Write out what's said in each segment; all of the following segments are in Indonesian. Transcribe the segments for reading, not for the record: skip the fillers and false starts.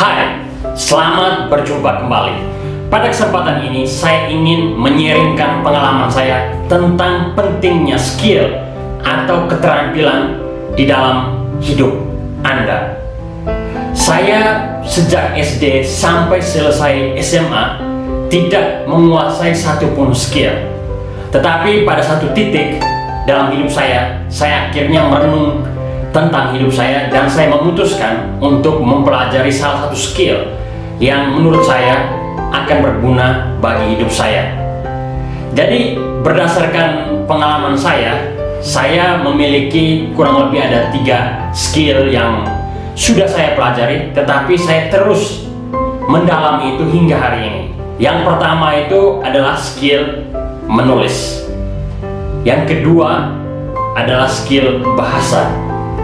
Hai, selamat berjumpa kembali. Pada kesempatan ini saya ingin menyaringkan pengalaman saya tentang pentingnya skill atau keterampilan di dalam hidup Anda. Saya sejak SD sampai selesai SMA tidak menguasai satupun skill. Tetapi pada satu titik dalam hidup saya akhirnya merenung tentang hidup saya dan saya memutuskan untuk mempelajari salah satu skill yang menurut saya akan berguna bagi hidup saya. Jadi berdasarkan pengalaman saya memiliki kurang lebih ada 3 skill yang sudah saya pelajari, tetapi saya terus mendalami itu hingga hari ini. Yang pertama itu adalah skill menulis. Yang kedua adalah skill bahasa.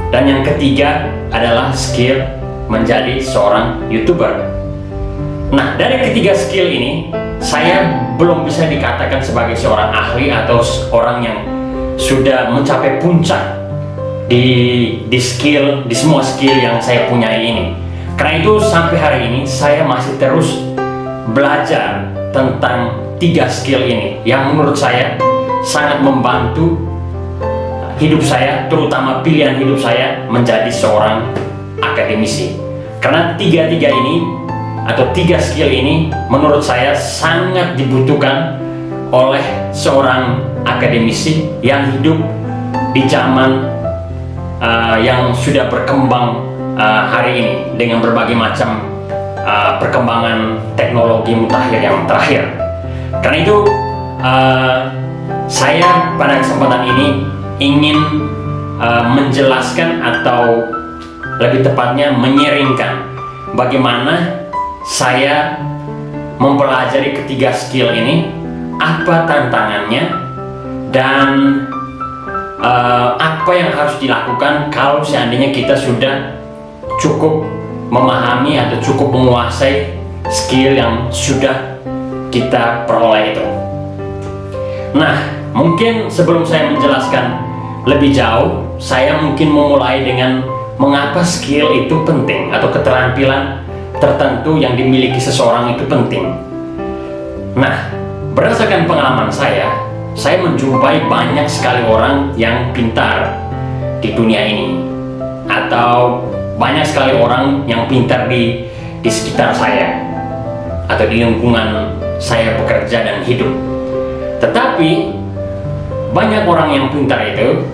Dan yang ketiga adalah skill menjadi seorang YouTuber. Nah, dari ketiga skill ini, saya belum bisa dikatakan sebagai seorang ahli atau orang yang sudah mencapai puncak di semua skill yang saya punyai ini. Karena itu sampai hari ini saya masih terus belajar tentang 3 skill ini yang menurut saya sangat membantu hidup saya, terutama pilihan hidup saya menjadi seorang akademisi. Karena 3 ini atau 3 skill ini menurut saya sangat dibutuhkan oleh seorang akademisi yang hidup di zaman yang sudah berkembang hari ini dengan berbagai macam perkembangan teknologi mutakhir yang terakhir. Karena itu saya pada kesempatan ini ingin menjelaskan atau lebih tepatnya menyaringkan bagaimana saya mempelajari ketiga skill ini, apa tantangannya, dan apa yang harus dilakukan kalau seandainya kita sudah cukup memahami atau cukup menguasai skill yang sudah kita peroleh itu. Nah, mungkin sebelum saya menjelaskan lebih jauh, saya mungkin memulai dengan mengapa skill itu penting atau keterampilan tertentu yang dimiliki seseorang itu penting. Nah, berdasarkan pengalaman saya menjumpai banyak sekali orang yang pintar di dunia ini, atau banyak sekali orang yang pintar di sekitar saya atau di lingkungan saya bekerja dan hidup. Tetapi banyak orang yang pintar itu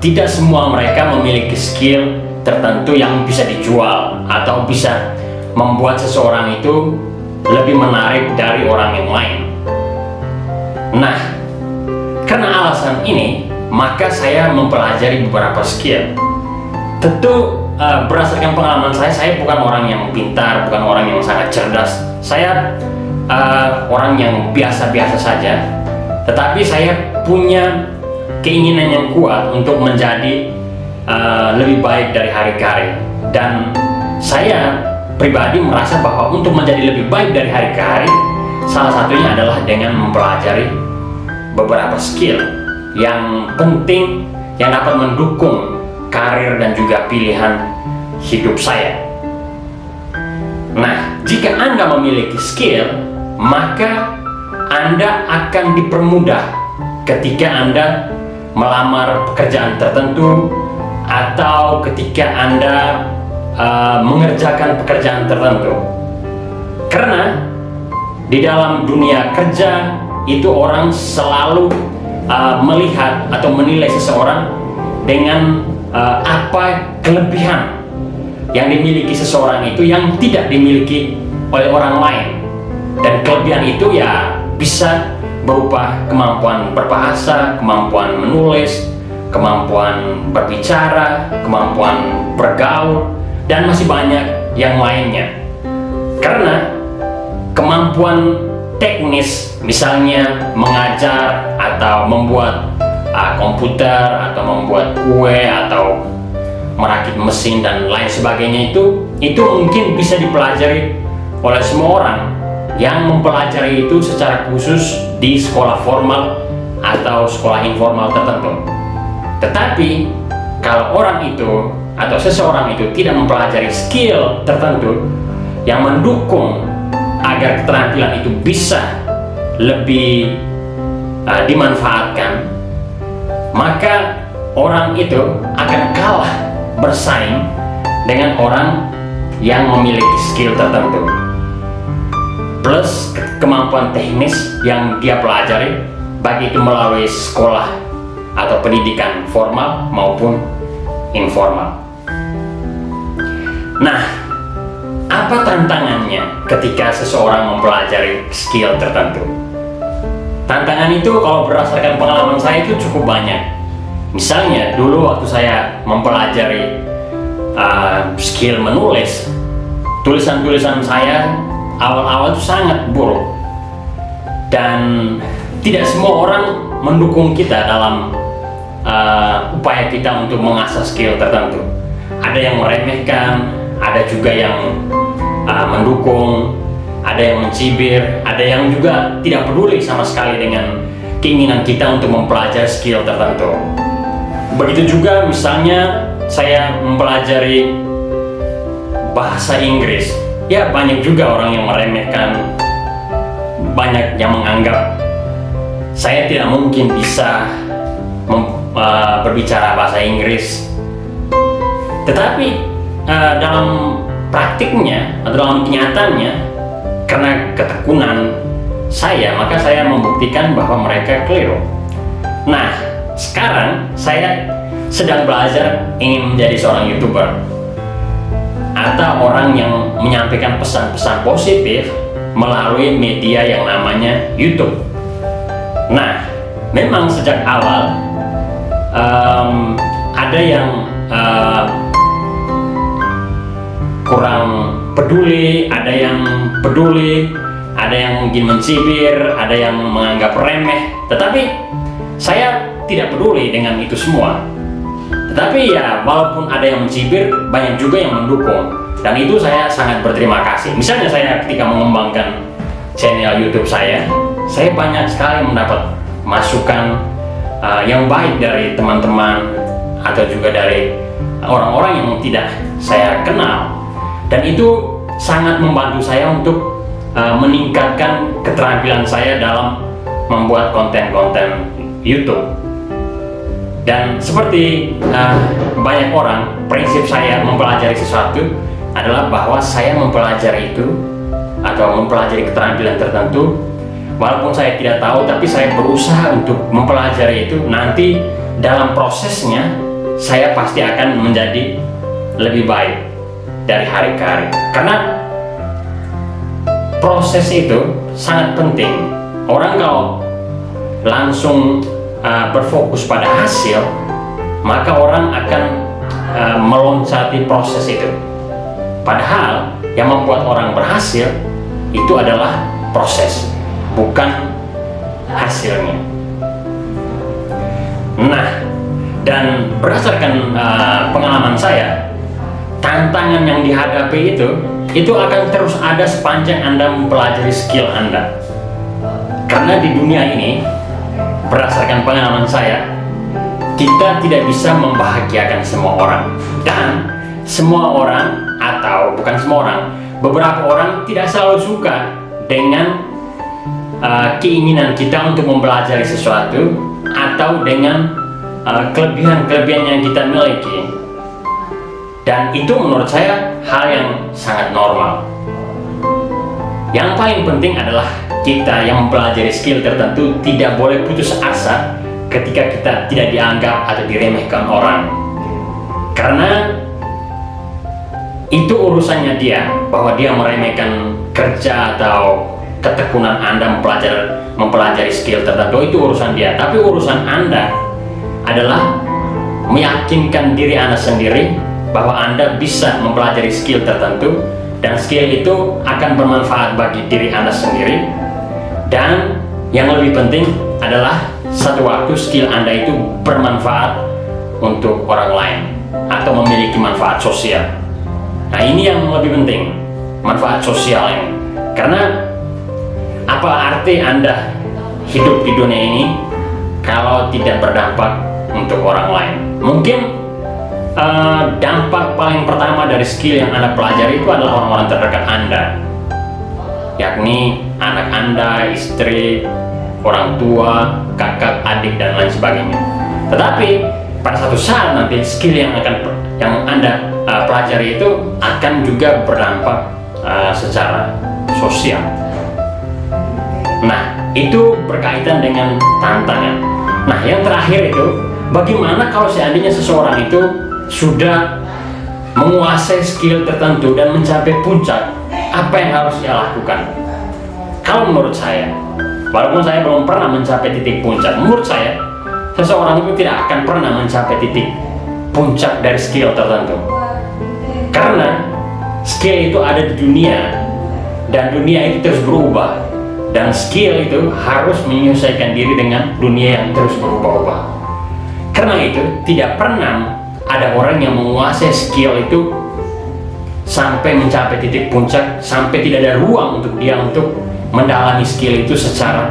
tidak semua mereka memiliki skill tertentu yang bisa dijual atau bisa membuat seseorang itu lebih menarik dari orang yang lain. Nah, karena alasan ini, maka saya mempelajari beberapa skill. Tentu berdasarkan pengalaman saya bukan orang yang pintar, bukan orang yang sangat cerdas. Saya orang yang biasa-biasa saja. Tetapi saya punya keinginan yang kuat untuk menjadi lebih baik dari hari ke hari. Dan saya pribadi merasa bahwa untuk menjadi lebih baik dari hari ke hari, salah satunya adalah dengan mempelajari beberapa skill yang penting yang dapat mendukung karir dan juga pilihan hidup saya. Nah, jika Anda memiliki skill, maka Anda akan dipermudah ketika Anda melamar pekerjaan tertentu atau ketika Anda mengerjakan pekerjaan tertentu. Karena di dalam dunia kerja itu orang selalu melihat atau menilai seseorang dengan apa kelebihan yang dimiliki seseorang itu yang tidak dimiliki oleh orang lain. Dan kelebihan itu ya bisa berupa kemampuan berbahasa, kemampuan menulis, kemampuan berbicara, kemampuan bergaul, dan masih banyak yang lainnya. Karena kemampuan teknis, misalnya mengajar atau membuat komputer atau membuat kue atau merakit mesin dan lain sebagainya, itu mungkin bisa dipelajari oleh semua orang yang mempelajari itu secara khusus di sekolah formal atau sekolah informal tertentu. Tetapi kalau orang itu atau seseorang itu tidak mempelajari skill tertentu yang mendukung agar keterampilan itu bisa lebih dimanfaatkan, maka orang itu akan kalah bersaing dengan orang yang memiliki skill tertentu plus kemampuan teknis yang dia pelajari, baik itu melalui sekolah atau pendidikan formal maupun informal. Nah, apa tantangannya ketika seseorang mempelajari skill tertentu? Tantangan itu kalau berdasarkan pengalaman saya itu cukup banyak. Misalnya dulu waktu saya mempelajari skill menulis, tulisan-tulisan saya awal-awal itu sangat buruk. Dan tidak semua orang mendukung kita dalam upaya kita untuk mengasah skill tertentu. Ada yang meremehkan, ada juga yang mendukung, ada yang mencibir, ada yang juga tidak peduli sama sekali dengan keinginan kita untuk mempelajari skill tertentu. Begitu juga misalnya saya mempelajari bahasa Inggris, ya banyak juga orang yang meremehkan, banyak yang menganggap saya tidak mungkin bisa berbicara bahasa Inggris. Tetapi dalam praktiknya atau dalam kenyataannya, karena ketekunan saya, maka saya membuktikan bahwa mereka keliru. Nah, sekarang saya sedang belajar ingin menjadi seorang YouTuber atau orang yang menyampaikan pesan-pesan positif melalui media yang namanya YouTube. Nah, memang sejak awal ada yang kurang peduli, ada yang peduli, ada yang mungkin mencibir, ada yang menganggap remeh. Tetapi saya tidak peduli dengan itu semua. Tetapi ya, walaupun ada yang mencibir, banyak juga yang mendukung. Dan itu saya sangat berterima kasih. Misalnya saya ketika mengembangkan channel YouTube saya banyak sekali mendapat masukan yang baik dari teman-teman atau juga dari orang-orang yang tidak saya kenal. Dan itu sangat membantu saya untuk meningkatkan keterampilan saya dalam membuat konten-konten YouTube. Dan seperti banyak orang, prinsip saya mempelajari sesuatu adalah bahwa saya mempelajari itu atau mempelajari keterampilan tertentu, walaupun saya tidak tahu, tapi saya berusaha untuk mempelajari itu. Nanti dalam prosesnya saya pasti akan menjadi lebih baik dari hari ke hari, karena proses itu sangat penting. Orang kalau langsung berfokus pada hasil, maka orang akan meloncati proses itu. Padahal yang membuat orang berhasil itu adalah proses, bukan hasilnya. Nah, dan berdasarkan pengalaman saya, tantangan yang dihadapi itu akan terus ada sepanjang Anda mempelajari skill Anda. Karena di dunia ini, berdasarkan pengalaman saya, kita tidak bisa membahagiakan semua orang. Dan semua orang, atau bukan semua orang, beberapa orang tidak selalu suka dengan keinginan kita untuk mempelajari sesuatu atau dengan kelebihan-kelebihan yang kita miliki. Dan itu menurut saya hal yang sangat normal. Yang paling penting adalah kita yang mempelajari skill tertentu tidak boleh putus asa ketika kita tidak dianggap atau diremehkan orang. Karena itu urusannya dia, bahwa dia meremehkan kerja atau ketekunan Anda mempelajari skill tertentu, itu urusan dia. Tapi urusan Anda adalah meyakinkan diri Anda sendiri bahwa Anda bisa mempelajari skill tertentu, dan skill itu akan bermanfaat bagi diri Anda sendiri. Dan yang lebih penting adalah satu waktu skill Anda itu bermanfaat untuk orang lain atau memiliki manfaat sosial. Nah, ini yang lebih penting, manfaat sosial ini. Karena apa arti Anda hidup di dunia ini kalau tidak berdampak untuk orang lain? Mungkin dampak paling pertama dari skill yang Anda pelajari itu adalah orang-orang terdekat Anda, yakni anak Anda, istri, orang tua, kakak, adik, dan lain sebagainya. Tetapi pada satu saat nanti skill yang Anda pelajari itu akan juga berdampak secara sosial. Nah, itu berkaitan dengan tantangan. Nah, yang terakhir itu, bagaimana kalau seandainya seseorang itu sudah menguasai skill tertentu dan mencapai puncak, apa yang harus ia lakukan? Kalau menurut saya, walaupun saya belum pernah mencapai titik puncak, menurut saya seseorang itu tidak akan pernah mencapai titik puncak dari skill tertentu, karena skill itu ada di dunia dan dunia itu terus berubah, dan skill itu harus menyesuaikan diri dengan dunia yang terus berubah-ubah. Karena itu tidak pernah ada orang yang menguasai skill itu sampai mencapai titik puncak, sampai tidak ada ruang untuk dia untuk mendalami skill itu secara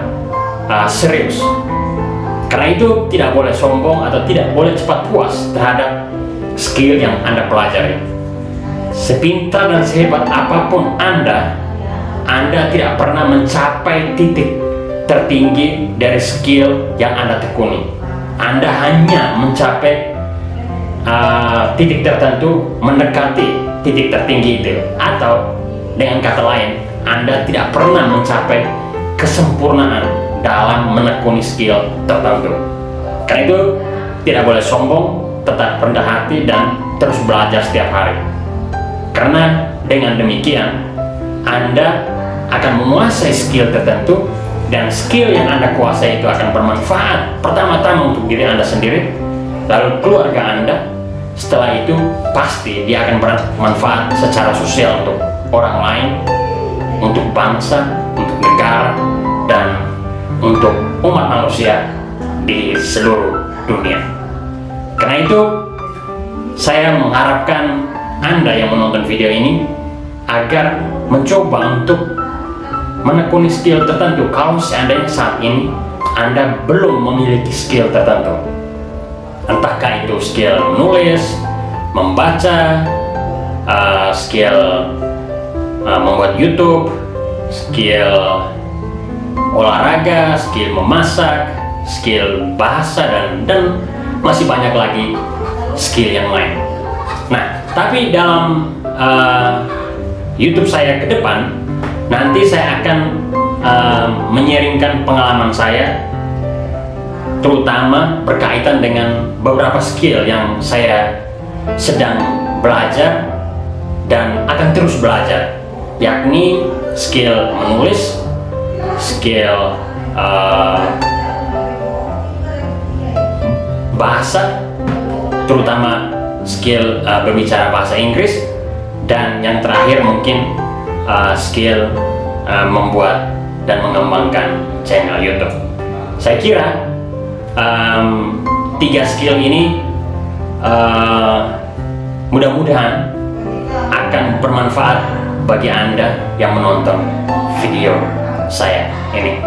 serius. Karena itu tidak boleh sombong atau tidak boleh cepat puas terhadap skill yang Anda pelajari. Sepintar dan sehebat apapun Anda tidak pernah mencapai titik tertinggi dari skill yang Anda tekuni. Anda hanya mencapai titik tertentu, mendekati titik tertinggi itu, atau dengan kata lain, Anda tidak pernah mencapai kesempurnaan dalam menekuni skill tertentu. Karena itu tidak boleh sombong, tetap rendah hati, dan terus belajar setiap hari. Karena dengan demikian Anda akan menguasai skill tertentu, dan skill yang Anda kuasai itu akan bermanfaat pertama-tama untuk diri Anda sendiri, lalu keluarga Anda. Setelah itu pasti dia akan bermanfaat secara sosial untuk orang lain, untuk bangsa, untuk negara, dan untuk umat manusia di seluruh dunia. Karena itu saya mengharapkan Anda yang menonton video ini agar mencoba untuk menekuni skill tertentu. Kalau seandainya saat ini Anda belum memiliki skill tertentu, entahkah itu skill menulis, membaca, skill membuat YouTube, skill olahraga, skill memasak, skill bahasa, dan masih banyak lagi skill yang lain. Nah, tapi dalam YouTube saya ke depan, nanti saya akan menyaringkan pengalaman saya, terutama berkaitan dengan beberapa skill yang saya sedang belajar dan akan terus belajar, yakni skill menulis, skill bahasa, terutama skill berbicara bahasa Inggris, dan yang terakhir mungkin skill membuat dan mengembangkan channel YouTube. Saya kira 3 skill ini mudah-mudahan akan bermanfaat bagi Anda yang menonton video saya ini.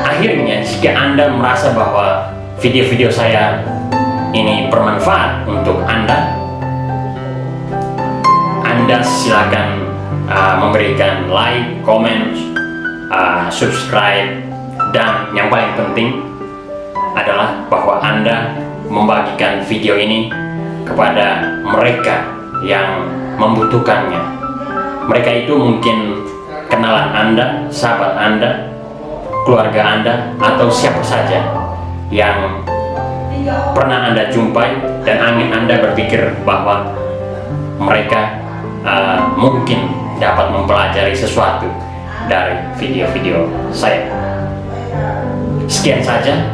Akhirnya, jika Anda merasa bahwa video-video saya ini bermanfaat untuk Anda silakan memberikan like, comment, subscribe, dan yang paling penting adalah bahwa Anda membagikan video ini kepada mereka yang membutuhkannya. Mereka itu mungkin kenalan Anda, sahabat Anda, keluarga Anda, atau siapa saja yang pernah Anda jumpai dan angin Anda berpikir bahwa mereka mungkin dapat mempelajari sesuatu dari video-video saya. Sekian saja,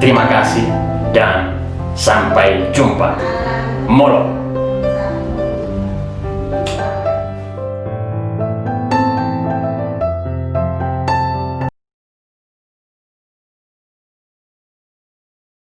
terima kasih dan sampai jumpa. Molo.